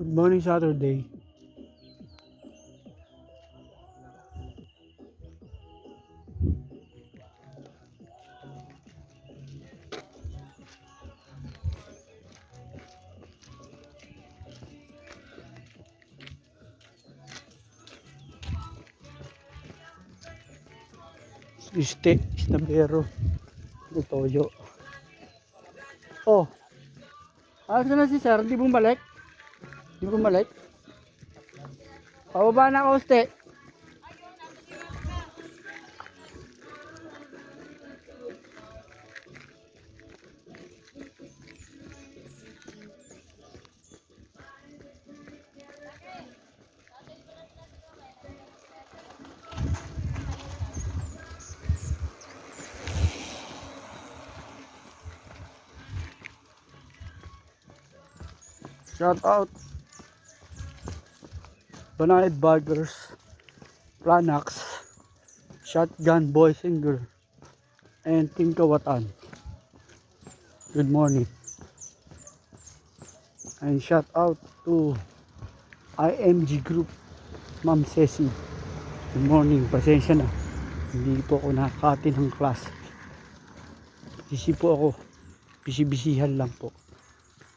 Good morning, Saturday. Istabero. Toyo. Oh, ayos na si sir. Di bumalik? Di bumalik? Pababa na ako, ste. Shout out. Banayad Burgers. Planax. Shotgun Boys and Girls. And Team Kawatan. Good morning. And shout out to IMG Group. Ma'am Ceci. Good morning. Pasensya na. Hindi po ako nakakati ng class. Busy po ako. Busy-busyhan lang po.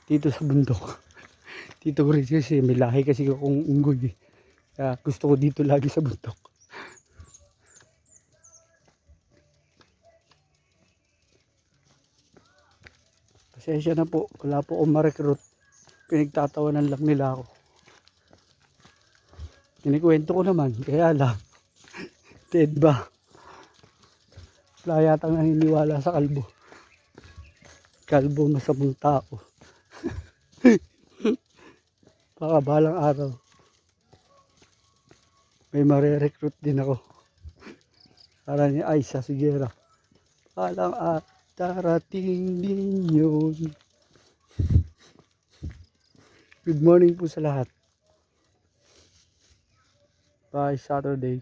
Dito sa bundok. Dito ko rin kasi may lahi kasi akong unggoy. Kaya gusto ko dito lagi sa bundok. Pasensya na po. Wala po akong ma-recruit. Pinagtatawanan lang nila ako. Kinikwento ko naman. Kaya lang. Ted ba? Wala yatang naniniwala sa kalbo. Kalbo masamang tao. Baka balang araw may mare-recruit din ako. Para ni Aisa Sigera. Balang araw darating din yun. Good morning po sa lahat. Bye, Saturday.